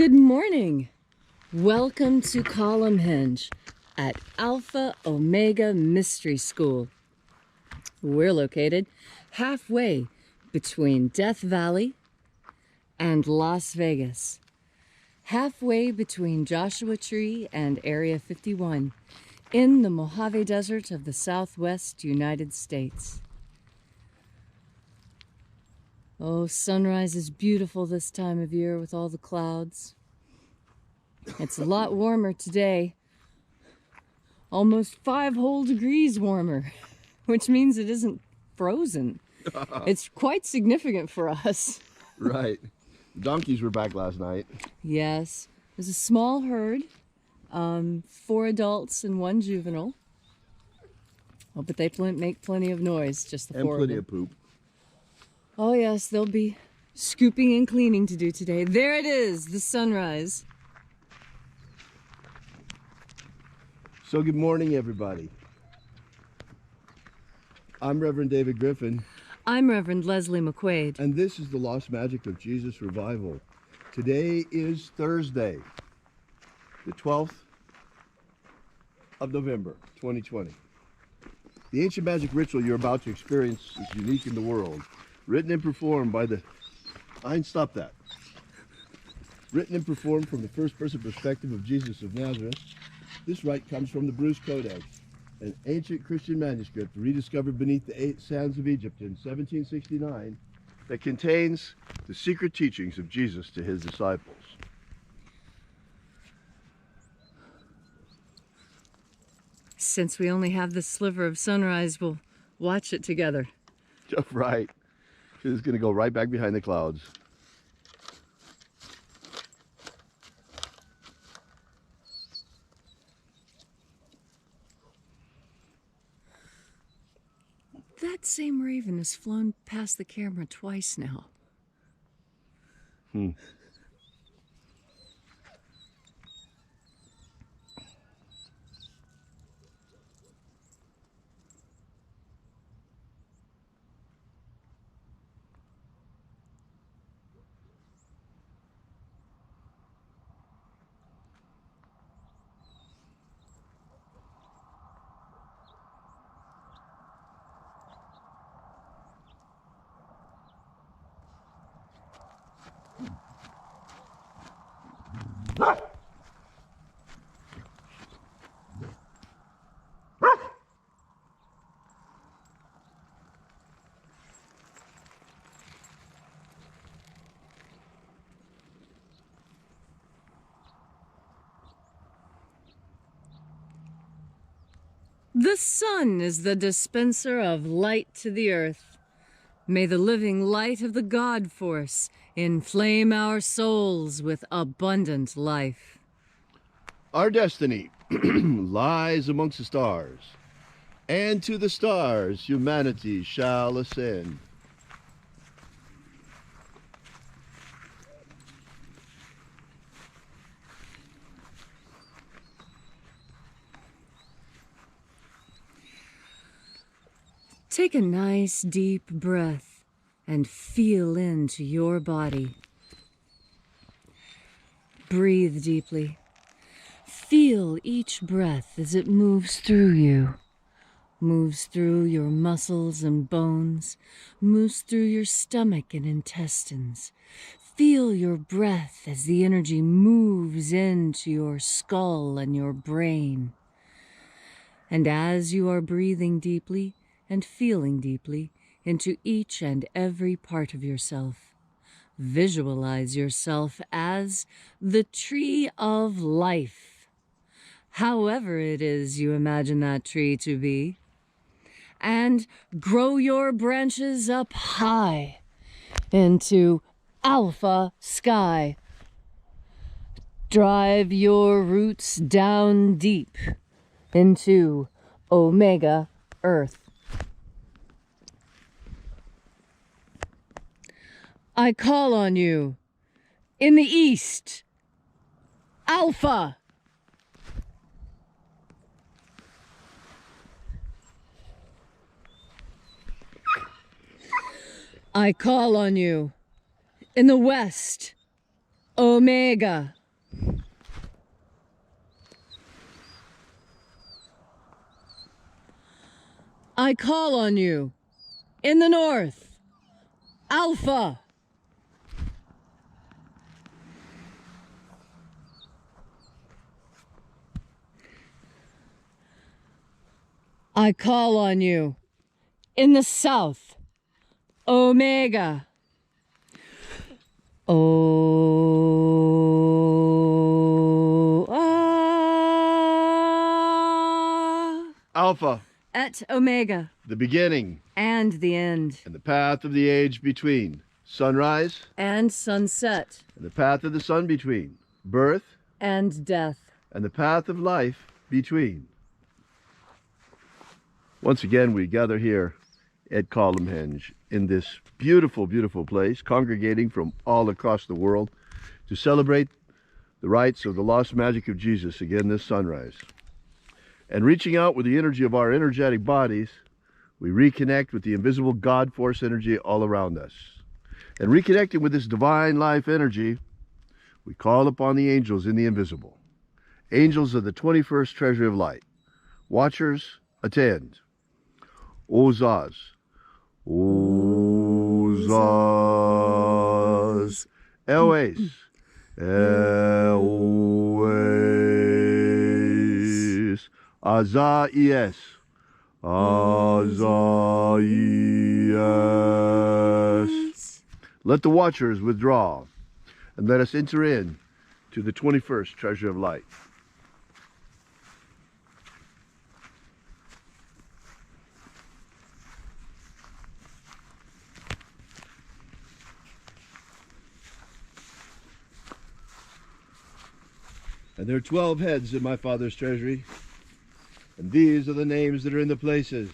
Good morning. Welcome to Column Hinge at Alpha Omega Mystery School. We're located halfway between Death Valley and Las Vegas. Halfway between Joshua Tree and Area 51 in the Mojave Desert of the Southwest United States. Oh, sunrise is beautiful this time of year with all the clouds. It's a lot warmer today. Almost 5 whole degrees warmer, which means it isn't frozen. It's quite significant for us. Right. Donkeys were back last night. Yes. There's a small herd, 4 adults and 1 juvenile. Oh, but they make plenty of noise, just the 4 of them. And plenty of poop. Oh yes, they'll be scooping and cleaning to do today. There it is, the sunrise. So good morning, everybody. I'm Reverend David Griffin. I'm Reverend Leslie McQuaid. And this is the Lost Magic of Jesus Revival. Today is Thursday, the 12th of November, 2020. The ancient magic ritual you're about to experience is unique in the world. Written and performed by the... Stop that. Written and performed from the first-person perspective of Jesus of Nazareth. This rite comes from the Bruce Codex, an ancient Christian manuscript rediscovered beneath the sands of Egypt in 1769 that contains the secret teachings of Jesus to his disciples. Since we only have this sliver of sunrise, we'll watch it together. Right. It's going to go right back behind the clouds. That same raven has flown past the camera twice now. The sun is the dispenser of light to the earth. May the living light of the God force inflame our souls with abundant life. Our destiny lies amongst the stars, and to the stars humanity shall ascend. Take a nice deep breath and feel into your body. Breathe deeply. Feel each breath as it moves through you. Moves through your muscles and bones. Moves through your stomach and intestines. Feel your breath as the energy moves into your skull and your brain. And as you are breathing deeply, and feeling deeply into each and every part of yourself, visualize yourself as the tree of life, however it is you imagine that tree to be, and grow your branches up high into alpha sky. Drive your roots down deep into omega earth. I call on you in the east, Alpha. I call on you in the west, Omega. I call on you. In the north. Alpha. I call on you. In the south. Omega. Alpha, Et Omega. the beginning And the end. and the path of the age between. Sunrise And sunset. and the path of the sun between. Birth And death. and the path of life between. Once again, we gather here at Columnhenge in this beautiful, beautiful place, congregating from all across the world to celebrate the rites of the lost magic of Jesus again this sunrise. And reaching out with the energy of our energetic bodies, we reconnect with the invisible God force energy all around us. And reconnecting with this divine life energy, we call upon the angels in the invisible. Angels of the 21st treasury of light. Watchers, attend. Ozaz. Ozaz. Elwes. Elwes. Azaies. Azaies. Let the watchers withdraw, and let us enter in to the 21st treasure of light. And there are 12 heads in my Father's treasury, and these are the names that are in the places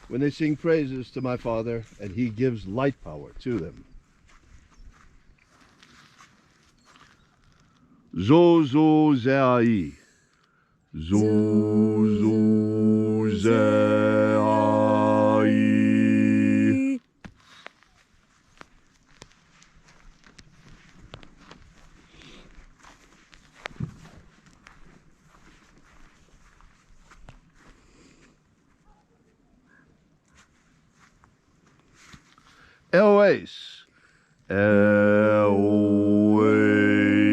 when they sing praises to my Father, and he gives light power to them. Zozo Zeai. Zozo Zeai. Elwes.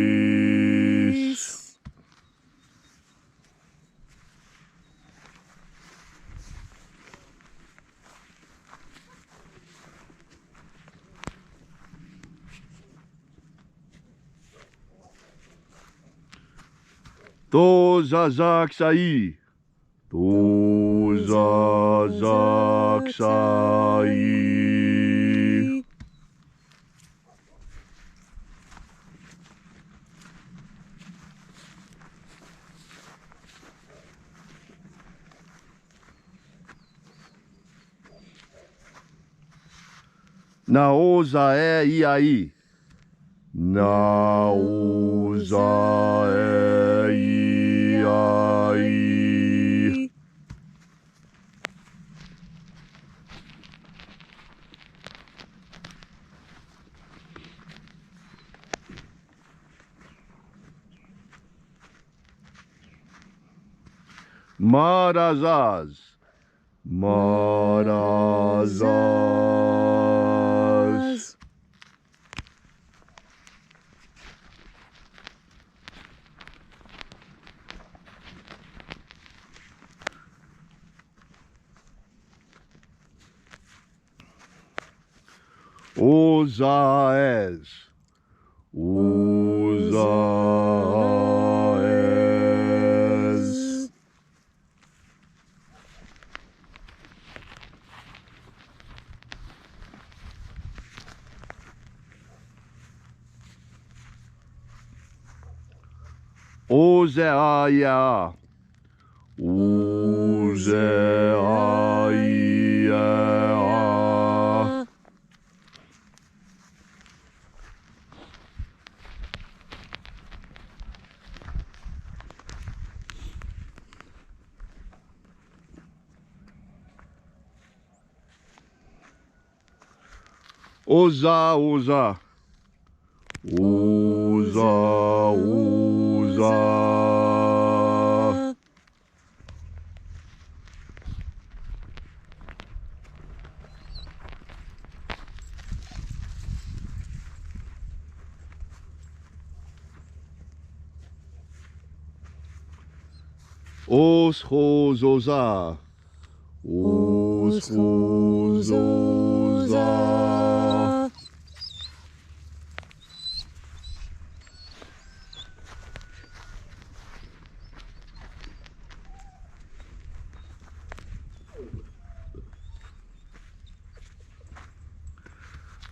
Elwes. Tozazaksai. Tozazaksai. Naozae iai. Naozae iai. Marazaz. Marazaz. Ozaez. Ozaez. Ozeaya. Ozeaya. Oza, Oza. Oza. Oza. Oshozoza. Oshozoza.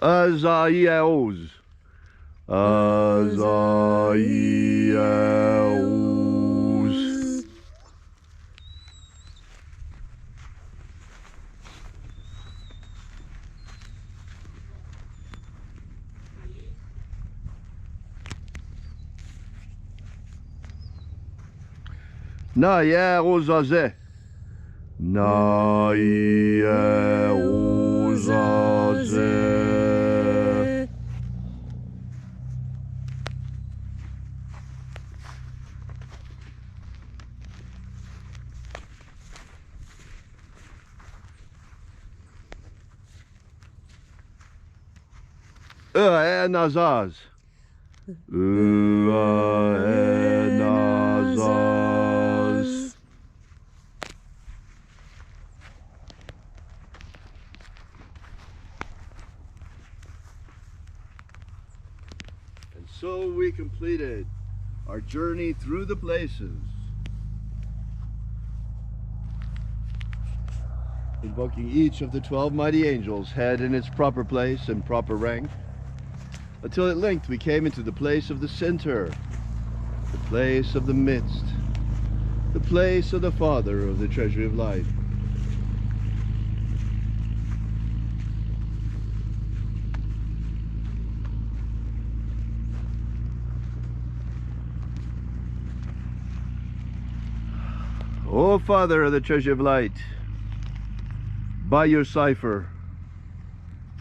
Azaios. Azaios. Na ya ozaze. Na ya ozaze. Nazaz. Nazaz. And so we completed our journey through the places, invoking each of the 12 mighty angels, head in its proper place and proper rank, until at length we came into the place of the center, the place of the midst, the place of the Father of the treasury of light. O Father of the treasury of light, by your cipher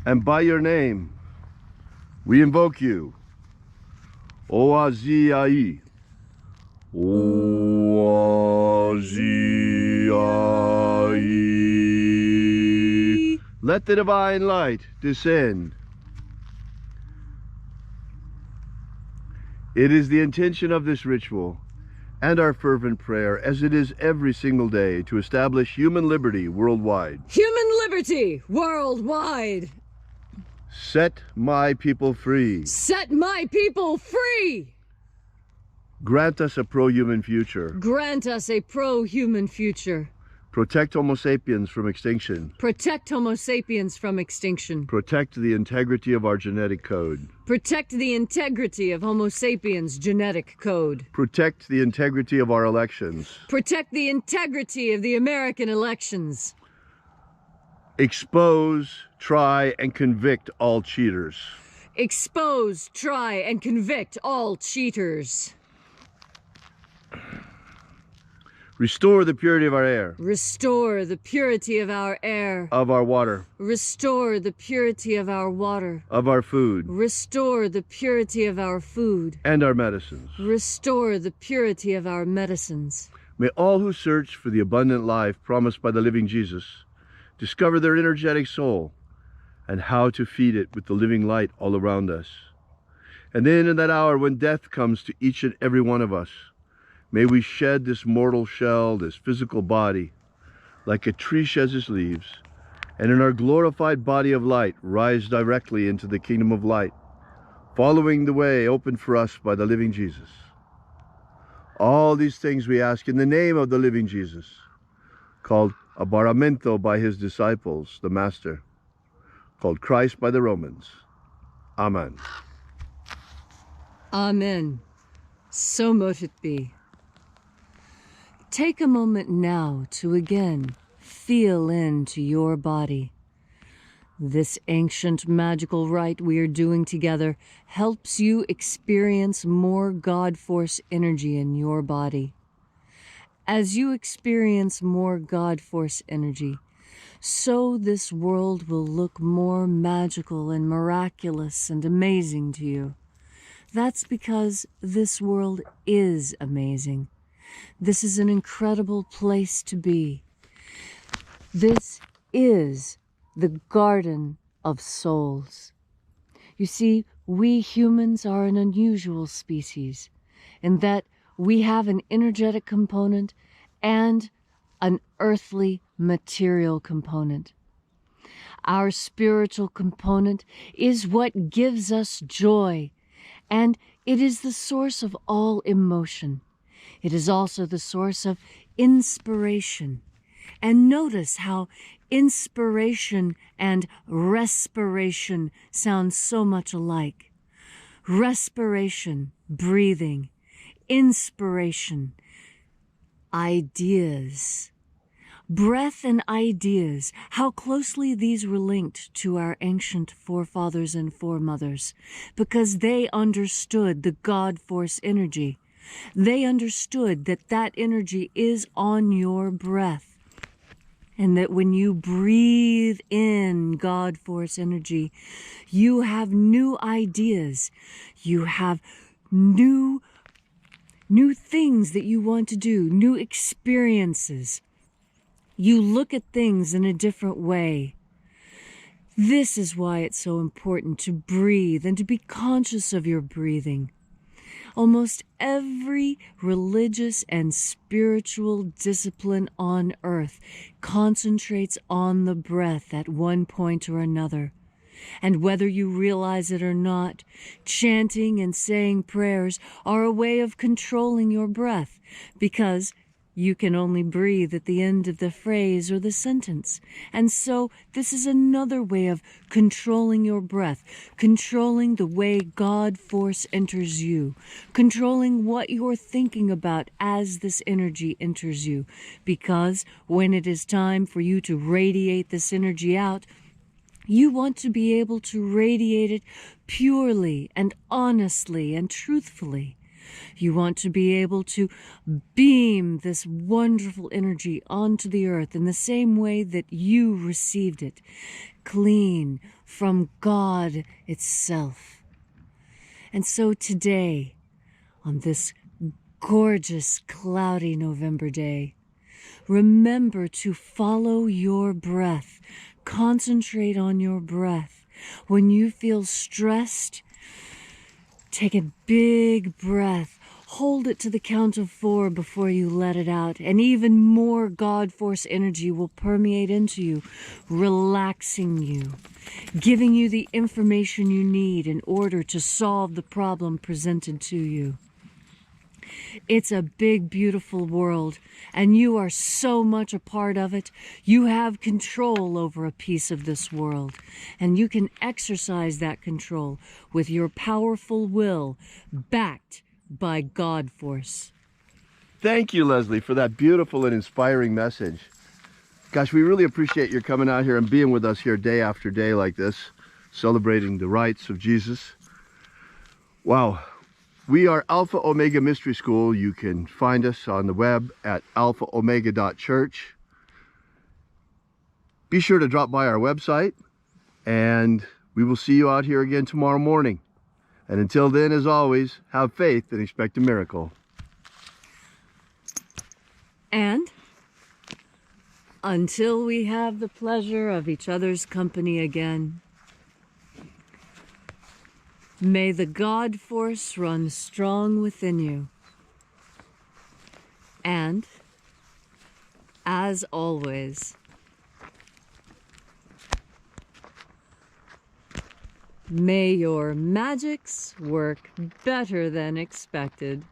and by your name, we invoke you. Oaziai. Oaziai. Let the divine light descend. It is the intention of this ritual and our fervent prayer, as it is every single day, to establish human liberty worldwide. Human liberty worldwide. Set my people free. Set my people free. Grant us a pro-human future. Grant us a pro-human future. Protect Homo sapiens from extinction. Protect Homo sapiens from extinction. Protect the integrity of our genetic code. Protect the integrity of Homo sapiens' genetic code. Protect the integrity of our elections. Protect the integrity of the American elections. Expose, try, and convict all cheaters. Expose, try, and convict all cheaters. Restore the purity of our air. Restore the purity of our air. Of our water. Restore the purity of our water. Of our food. Restore the purity of our food. And our medicines. Restore the purity of our medicines. May all who search for the abundant life promised by the living Jesus discover their energetic soul and how to feed it with the living light all around us. And then in that hour when death comes to each and every one of us, may we shed this mortal shell, this physical body, like a tree sheds its leaves, and in our glorified body of light rise directly into the kingdom of light, following the way opened for us by the living Jesus. All these things we ask in the name of the living Jesus, called Abaramento by his disciples, the Master, called Christ by the Romans. Amen. Amen. So mote it be. Take a moment now to again feel into your body. This ancient magical rite we are doing together helps you experience more God Force energy in your body. As you experience more God Force energy, so this world will look more magical and miraculous and amazing to you. That's because this world is amazing. This is an incredible place to be. This is the Garden of Souls. You see, we humans are an unusual species in that we have an energetic component and an earthly material component. Our spiritual component is what gives us joy, and it is the source of all emotion. It is also the source of inspiration. And notice how inspiration and respiration sound so much alike. Respiration, breathing. Inspiration, ideas. Breath and ideas, how closely these were linked to our ancient forefathers and foremothers, because they understood the God force energy. They understood that that energy is on your breath. And that when you breathe in God force energy, you have new ideas. You have new things that you want to do, new experiences. You look at things in a different way. This is why it's so important to breathe and to be conscious of your breathing. Almost every religious and spiritual discipline on earth concentrates on the breath at one point or another. And whether you realize it or not, chanting and saying prayers are a way of controlling your breath, because you can only breathe at the end of the phrase or the sentence. And so this is another way of controlling your breath, controlling the way God force enters you, controlling what you're thinking about as this energy enters you. Because when it is time for you to radiate this energy out, you want to be able to radiate it purely and honestly and truthfully. You want to be able to beam this wonderful energy onto the earth in the same way that you received it, clean from God itself. And so today, on this gorgeous, cloudy November day, remember to follow your breath. Concentrate on your breath. When you feel stressed, take a big breath. Hold it to the count of 4 before you let it out. And even more God force energy will permeate into you, relaxing you, giving you the information you need in order to solve the problem presented to you. It's a big, beautiful world, and you are so much a part of it. You have control over a piece of this world, and you can exercise that control with your powerful will, backed by God force. Thank you, Leslie, for that beautiful and inspiring message. Gosh, we really appreciate your coming out here and being with us here day after day like this, celebrating the rights of Jesus. Wow. We are Alpha Omega Mystery School. You can find us on the web at alphaomega.church. Be sure to drop by our website, and we will see you out here again tomorrow morning. And until then, as always, have faith and expect a miracle. And until we have the pleasure of each other's company again, may the God force run strong within you. And, as always, may your magics work better than expected.